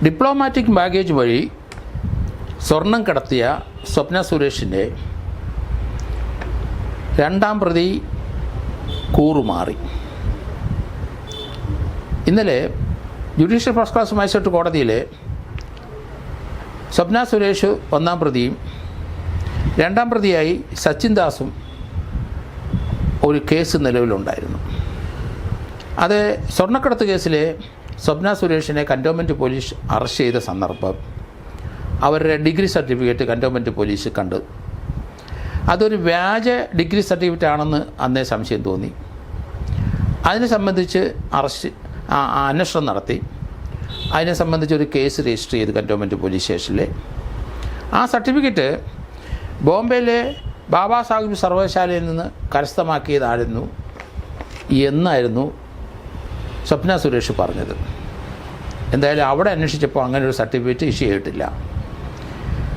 Diplomatic baggage വഴി സ്വർണം കടത്തിയ സ്വപ്ന സുരേഷിൻ്റെ രണ്ടാം പ്രതി കൂറുമാറി. ഇന്നലെ ജുഡീഷ്യൽ ഫസ്റ്റ് ക്ലാസ് മജിസ്ട്രേറ്റ് കോടതിയിൽ സ്വപ്ന സുരേഷ് ഒന്നാം പ്രതിയും രണ്ടാം പ്രതിയായി സച്ചിൻ ദാസും ഒരു കേസ് നിലവിലുണ്ടായിരുന്നു. അത് സ്വർണ്ണക്കടത്ത് കേസിലെ സ്വപ്ന സുരേഷിനെ കൻ്റോൺമെൻറ്റ് പോലീസ് അറസ്റ്റ് ചെയ്ത സന്ദർഭം അവരുടെ ഡിഗ്രി സർട്ടിഫിക്കറ്റ് കൻ്റോൺമെൻറ്റ് പോലീസ് കണ്ടു. അതൊരു വ്യാജ ഡിഗ്രി സർട്ടിഫിക്കറ്റ് ആണെന്ന് അന്നേ സംശയം തോന്നി. അതിനെ സംബന്ധിച്ച് അന്വേഷണം നടത്തി. അതിനെ സംബന്ധിച്ച് ഒരു കേസ് രജിസ്റ്റർ ചെയ്ത് കൻ്റോൺമെൻറ്റ് പോലീസ് സ്റ്റേഷനിൽ ആ സർട്ടിഫിക്കറ്റ് ബോംബെയിലെ ബാബാ സാഹിബ് സർവകലാശാലയിൽ നിന്ന് കരസ്ഥമാക്കിയതായിരുന്നു എന്നായിരുന്നു സ്വപ്ന സുരേഷ് പറഞ്ഞത്. എന്തായാലും അവിടെ അന്വേഷിച്ചപ്പോൾ അങ്ങനെ ഒരു സർട്ടിഫിക്കറ്റ് ഇഷ്യൂ ചെയ്തിട്ടില്ല.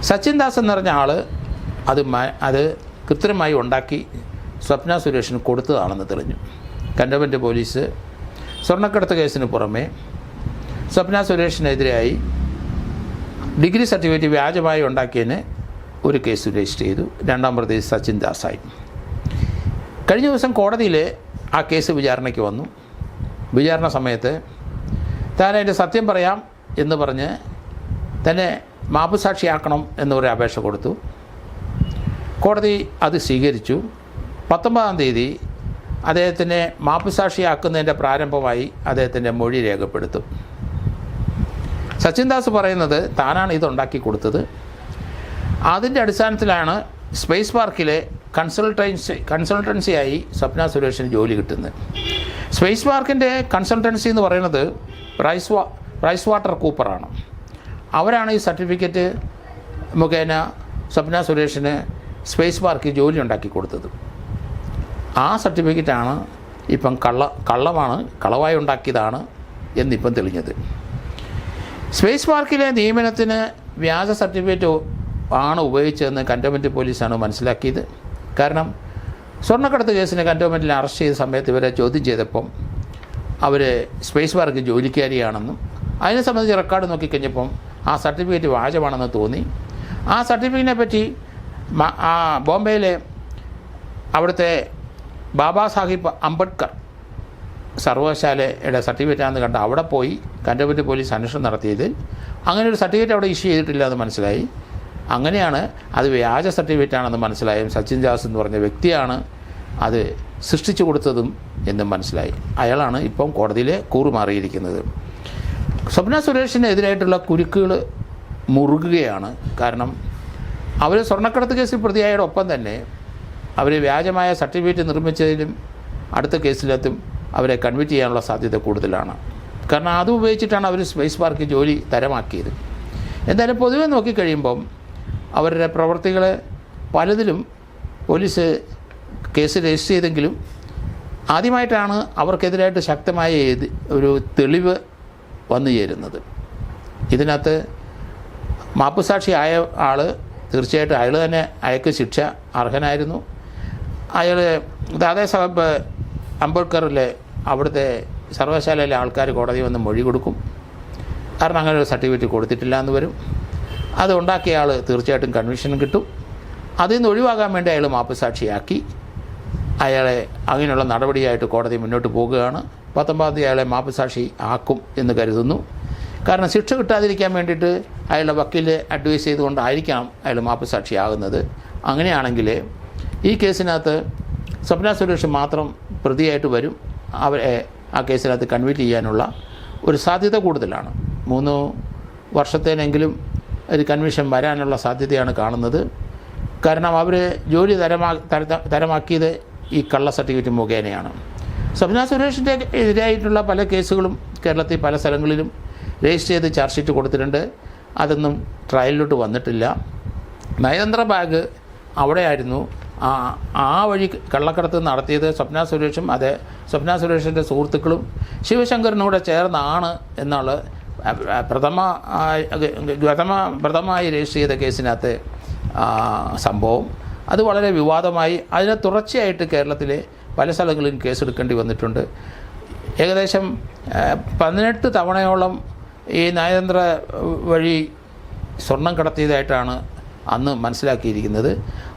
സച്ചിൻ ദാസ് എന്ന് പറഞ്ഞ ആൾ അത് കൃത്രിമമായി ഉണ്ടാക്കി സ്വപ്ന സുരേഷിന് കൊടുത്തതാണെന്ന് തെളിഞ്ഞു. കൻ്റോൺമെൻറ്റ് പോലീസ് സ്വർണ്ണക്കടത്ത് കേസിന് പുറമെ സ്വപ്ന സുരേഷിനെതിരായി ഡിഗ്രി സർട്ടിഫിക്കറ്റ് വ്യാജമായി ഉണ്ടാക്കിയതിന് ഒരു കേസ് രജിസ്റ്റർ ചെയ്തു. രണ്ടാം പ്രതി സച്ചിൻ ദാസായി. കഴിഞ്ഞ ദിവസം കോടതിയിൽ ആ കേസ് വിചാരണയ്ക്ക് വന്നു. വിചാരണ സമയത്ത് താൻ അതിൻ്റെ സത്യം പറയാം എന്ന് പറഞ്ഞ് തന്നെ മാപ്പുസാക്ഷിയാക്കണം എന്നൊരു അപേക്ഷ കൊടുത്തു. കോടതി അത് സ്വീകരിച്ചു. 19-ാം തീയതി അദ്ദേഹത്തിനെ മാപ്പുസാക്ഷിയാക്കുന്നതിൻ്റെ പ്രാരംഭമായി അദ്ദേഹത്തിൻ്റെ മൊഴി രേഖപ്പെടുത്തും. സച്ചിൻ ദാസ് പറയുന്നത് താനാണ് ഇതുണ്ടാക്കി കൊടുത്തത്. അതിൻ്റെ അടിസ്ഥാനത്തിലാണ് സ്പേസ് പാർക്കിലെ കൺസൾട്ടൻസിയായി സ്വപ്ന സുരേഷിന് ജോലി കിട്ടുന്നത്. സ്പേസ് പാർക്കിൻ്റെ കൺസൾട്ടൻസി എന്ന് പറയുന്നത് പ്രൈസ് വാട്ടർ കൂപ്പറാണ്. അവരാണ് ഈ സർട്ടിഫിക്കറ്റ് മുഖേന സ്വപ്ന സുരേഷിന് സ്പേസ് പാർക്കിൽ ജോലി ഉണ്ടാക്കി കൊടുത്തത്. ആ സർട്ടിഫിക്കറ്റാണ് ഇപ്പം കളവായി ഉണ്ടാക്കിയതാണ് എന്നിപ്പം തെളിഞ്ഞത്. സ്പേസ് പാർക്കിലെ നിയമനത്തിന് വ്യാജ സർട്ടിഫിക്കറ്റ് ആണ് ഉപയോഗിച്ചതെന്ന് കൻ്റോൺമെൻറ്റ് പോലീസാണ് മനസ്സിലാക്കിയത്. കാരണം സ്വർണ്ണക്കടത്ത് കേസിനെ കൻ്റോൺമെൻറ്റിൽ അറസ്റ്റ് ചെയ്ത സമയത്ത് ഇവരെ ചോദ്യം ചെയ്തപ്പം അവർ സ്പേസ് പാർക്ക് ജോലിക്കാരിയാണെന്നും അതിനെ സംബന്ധിച്ച് റെക്കോർഡ് നോക്കിക്കഴിഞ്ഞപ്പം ആ സർട്ടിഫിക്കറ്റ് വ്യാജമാണെന്ന് തോന്നി. ആ സർട്ടിഫിക്കറ്റിനെ പറ്റി ബോംബെയിലെ അവിടുത്തെ ബാബാ സാഹിബ് അംബേദ്കർ സർവകലാശാലയുടെ സർട്ടിഫിക്കറ്റാണെന്ന് കണ്ട് അവിടെ പോയി കൻ്റോൺമെൻറ്റ് പോലീസ് അന്വേഷണം നടത്തിയത് അങ്ങനെ ഒരു സർട്ടിഫിക്കറ്റ് അവിടെ ഇഷ്യൂ ചെയ്തിട്ടില്ല എന്ന് മനസ്സിലായി. അങ്ങനെയാണ് അത് വ്യാജ സർട്ടിഫിക്കറ്റാണെന്ന് മനസ്സിലായും സച്ചിൻ ദാസ് എന്ന് പറഞ്ഞ വ്യക്തിയാണ് അത് സൃഷ്ടിച്ചു കൊടുത്തതും എന്നും മനസ്സിലായി. അയാളാണ് ഇപ്പം കോടതിയിൽ കൂറുമാറിയിരിക്കുന്നത്. സ്വപ്ന സുരേഷിനെതിരായിട്ടുള്ള കുരുക്കുകൾ മുറുകുകയാണ്. കാരണം അവർ സ്വർണ്ണക്കടത്ത് കേസിൽ പ്രതിയായയുടെ ഒപ്പം തന്നെ അവർ വ്യാജമായ സർട്ടിഫിക്കറ്റ് നിർമ്മിച്ചതിലും അടുത്ത കേസിലെത്തും അവരെ കൺവിക്റ്റ് ചെയ്യാനുള്ള സാധ്യത കൂടുതലാണ്. കാരണം അത് ഉപയോഗിച്ചിട്ടാണ് അവർ സ്പേസ് പാർക്ക് ജോലി തരമാക്കിയത്. എന്തായാലും പൊതുവെ നോക്കിക്കഴിയുമ്പം അവരുടെ പ്രവർത്തികൾ പലതിലും പോലീസ് കേസ് രജിസ്റ്റർ ചെയ്തെങ്കിലും ആദ്യമായിട്ടാണ് അവർക്കെതിരായിട്ട് ശക്തമായ ഒരു തെളിവ് വന്നു ചേരുന്നത്. ഇതിനകത്ത് മാപ്പുസാക്ഷിയായ ആൾ തീർച്ചയായിട്ടും അയാൾ തന്നെ അയാൾക്ക് ശിക്ഷ അർഹനായിരുന്നു. അയാൾ ദാദാ സാഹിബ് അംബേദ്കറിലെ അവിടുത്തെ സർവകലാശാലയിലെ ആൾക്കാർ കോടതി വന്ന് മൊഴി കൊടുക്കും. കാരണം അങ്ങനെ ഒരു സർട്ടിഫിക്കറ്റ് കൊടുത്തിട്ടില്ല എന്ന് വരും. അത് ഉണ്ടാക്കിയ ആൾ തീർച്ചയായിട്ടും കൺവിക്ഷൻ കിട്ടും. അതിൽ നിന്ന് ഒഴിവാകാൻ വേണ്ടി അയാൾ മാപ്പുസാക്ഷിയാക്കി അയാളെ അങ്ങനെയുള്ള നടപടിയായിട്ട് കോടതി മുന്നോട്ട് പോകുകയാണ്. 19-ാം തീയതി അയാളെ മാപ്പുസാക്ഷി ആക്കും എന്ന് കരുതുന്നു. കാരണം ശിക്ഷ കിട്ടാതിരിക്കാൻ വേണ്ടിയിട്ട് അയാളുടെ വക്കീൽ അഡ്വൈസ് ചെയ്തുകൊണ്ടായിരിക്കണം അയാൾ മാപ്പുസാക്ഷിയാകുന്നത്. അങ്ങനെയാണെങ്കിൽ ഈ കേസിനകത്ത് സ്വപ്ന സുരേഷ് മാത്രം പ്രതിയായിട്ട് വരും. അവരെ ആ കേസിനകത്ത് കൺവിക്റ്റ് ചെയ്യാനുള്ള ഒരു സാധ്യത കൂടുതലാണ്. 3 വർഷത്തേനെങ്കിലും ഒരു കൺവിക്ഷൻ വരാനുള്ള സാധ്യതയാണ് കാണുന്നത്. കാരണം അവർ ജോലി തരമാക്കിയത് ഈ കള്ള സർട്ടിഫിക്കറ്റ് മുഖേനയാണ്. സ്വപ്ന സുരേഷിൻ്റെ എതിരായിട്ടുള്ള പല കേസുകളും കേരളത്തിൽ പല സ്ഥലങ്ങളിലും രജിസ്റ്റർ ചെയ്ത് ചാർജ് ഷീറ്റ് കൊടുത്തിട്ടുണ്ട്. അതൊന്നും ട്രയലിലോട്ട് വന്നിട്ടില്ല. നയതന്ത്ര ബാഗ് അവിടെയായിരുന്നു. ആ വഴി കള്ളക്കടത്ത് നടത്തിയത് സ്വപ്ന സുരേഷും സ്വപ്ന സുരേഷിൻ്റെ സുഹൃത്തുക്കളും ശിവശങ്കറിനൂടെ ചേർന്നാണ് എന്നുള്ള പ്രഥമമായി രജിസ്റ്റർ ചെയ്ത കേസിനകത്ത് സംഭവം അത് വളരെ വിവാദമായി. അതിനെ തുടർച്ചയായിട്ട് കേരളത്തിലെ പല സ്ഥലങ്ങളിലും കേസെടുക്കേണ്ടി വന്നിട്ടുണ്ട്. ഏകദേശം 18 തവണയോളം ഈ നയതന്ത്ര വഴി സ്വർണം കടത്തിയതായിട്ടാണ് അന്ന് മനസ്സിലാക്കിയിരിക്കുന്നത്.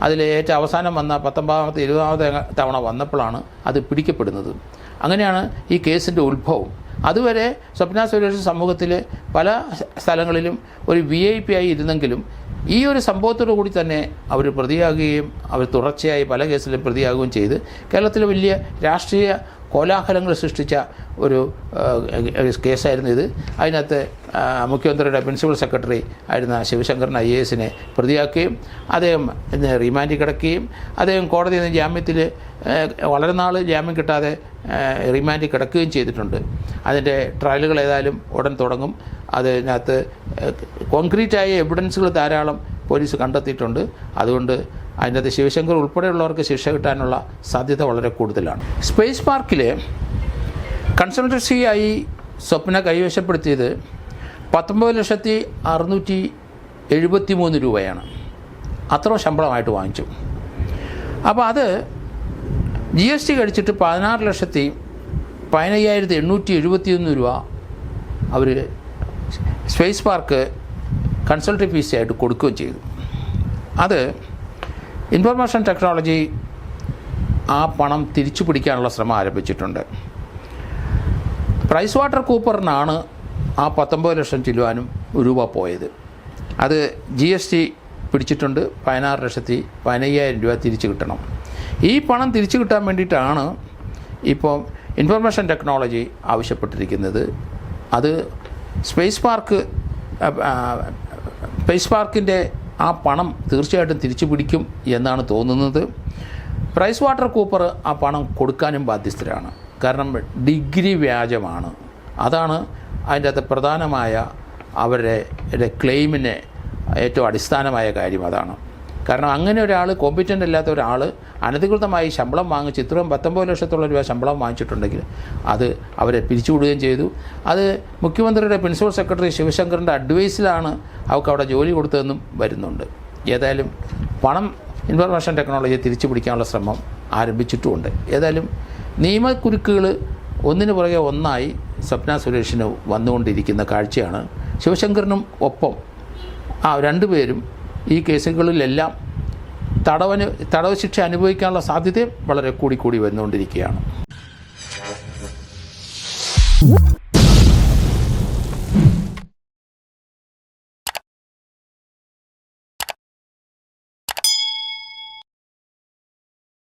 അതിൽ ഏറ്റവും അവസാനം വന്ന 19ാമത്തെ 20ാമത്തെ തവണ വന്നപ്പോഴാണ് അത് പിടിക്കപ്പെടുന്നത്. അങ്ങനെയാണ് ഈ കേസിൻ്റെ ഉത്ഭവം. അതുവരെ സ്വപ്ന സുരേഷ് സമൂഹത്തിലെ പല സ്ഥലങ്ങളിലും ഒരു VIP ആയി ഇരുന്നെങ്കിലും ഈ ഒരു സംഭവത്തോടു കൂടി തന്നെ അവർ പ്രതിയാകുകയും അവർ തുടർച്ചയായി പല കേസിലും പ്രതിയാകുകയും ചെയ്ത് കേരളത്തിലെ വലിയ രാഷ്ട്രീയ കോലാഹലങ്ങൾ സൃഷ്ടിച്ച ഒരു കേസായിരുന്നു ഇത്. അതിനകത്ത് മുഖ്യമന്ത്രിയുടെ പ്രിൻസിപ്പൽ സെക്രട്ടറി ആയിരുന്ന ശിവശങ്കരൻ IAS പ്രതിയാക്കുകയും അദ്ദേഹം റിമാൻഡിൽ കിടക്കുകയും അദ്ദേഹം കോടതിയിൽ നിന്ന് ജാമ്യത്തിൽ വളരെ നാൾ ജാമ്യം കിട്ടാതെ റിമാൻഡിൽ കിടക്കുകയും ചെയ്തിട്ടുണ്ട്. അതിൻ്റെ ട്രയലുകൾ ഏതായാലും ഉടൻ തുടങ്ങും. അതിനകത്ത് കോൺക്രീറ്റായ എവിഡൻസുകൾ ധാരാളം പോലീസ് കണ്ടെത്തിയിട്ടുണ്ട്. അതുകൊണ്ട് അതിനകത്ത് ശിവശങ്കർ ഉൾപ്പെടെയുള്ളവർക്ക് ശിക്ഷ കിട്ടാനുള്ള സാധ്യത വളരെ കൂടുതലാണ്. സ്പേസ് പാർക്കിൽ കൺസൾട്ടൻസിയായി സ്വപ്ന കൈവശപ്പെടുത്തിയത് 19,673,000 രൂപയാണ്. അത്ര ശമ്പളമായിട്ട് വാങ്ങിച്ചു. അപ്പോൾ അത് GST കഴിച്ചിട്ട് 16,15,871 രൂപ അവർ സ്പേസ് പാർക്ക് കൺസൾട്ടൻസി ഫീസായിട്ട് കൊടുക്കുകയും ചെയ്തു. അത് ഇൻഫർമേഷൻ ടെക്നോളജി ആ പണം തിരിച്ചു പിടിക്കാനുള്ള ശ്രമം ആരംഭിച്ചിട്ടുണ്ട്. പ്രൈസ് വാട്ടർ കൂപ്പറിനാണ് ആ 19 ലക്ഷം ചില്ലുവാനും രൂപ പോയത്. അത് GST പിടിച്ചിട്ടുണ്ട്. 16,15,000 രൂപ തിരിച്ചു കിട്ടണം. ഈ പണം തിരിച്ചു കിട്ടാൻ വേണ്ടിയിട്ടാണ് ഇപ്പോൾ ഇൻഫർമേഷൻ ടെക്നോളജി ആവശ്യപ്പെട്ടിരിക്കുന്നത്. അത് സ്പേസ് പാർക്കിൻ്റെ ആ പണം തീർച്ചയായിട്ടും തിരിച്ചു പിടിക്കും എന്നാണ് തോന്നുന്നത്. പ്രൈസ് വാട്ടർ കൂപ്പർ ആ പണം കൊടുക്കാനും ബാധ്യസ്ഥരാണ്. കാരണം ഡിഗ്രി വ്യാജമാണ്. അതാണ് അതിൻ്റെ അകത്ത് പ്രധാനമായ അവരുടെ ക്ലെയിമിന് ഏറ്റവും അടിസ്ഥാനമായ കാര്യം അതാണ്. കാരണം അങ്ങനെ ഒരാൾ, കോമ്പിറ്റൻ്റ് അല്ലാത്ത ഒരാൾ അനധികൃതമായി ശമ്പളം വാങ്ങിച്ച് ഇത്രയും 19 ലക്ഷത്തോളം രൂപ ശമ്പളം വാങ്ങിച്ചിട്ടുണ്ടെങ്കിൽ അത് അവരെ പിരിച്ചുവിടുകയും ചെയ്തു. അത് മുഖ്യമന്ത്രിയുടെ പ്രിൻസിപ്പൽ സെക്രട്ടറി ശിവശങ്കറിൻ്റെ അഡ്വൈസിലാണ് അവർക്ക് അവിടെ ജോലി കൊടുത്തതെന്നും വരുന്നുണ്ട്. ഏതായാലും പണം ഇൻഫർമേഷൻ ടെക്നോളജി തിരിച്ചു പിടിക്കാനുള്ള ശ്രമം ആരംഭിച്ചിട്ടുമുണ്ട്. ഏതായാലും നിയമക്കുരുക്കുകൾ ഒന്നിനു പുറകെ ഒന്നായി സ്വപ്ന സുരേഷിന് വന്നുകൊണ്ടിരിക്കുന്ന കാഴ്ചയാണ്. ശിവശങ്കറിനും ഒപ്പം ആ രണ്ടുപേരും ഈ കേസുകളിലെല്ലാം തടവ് ശിക്ഷ അനുഭവിക്കാനുള്ള സാധ്യതയും വളരെ കൂടി വന്നുകൊണ്ടിരിക്കുകയാണ്.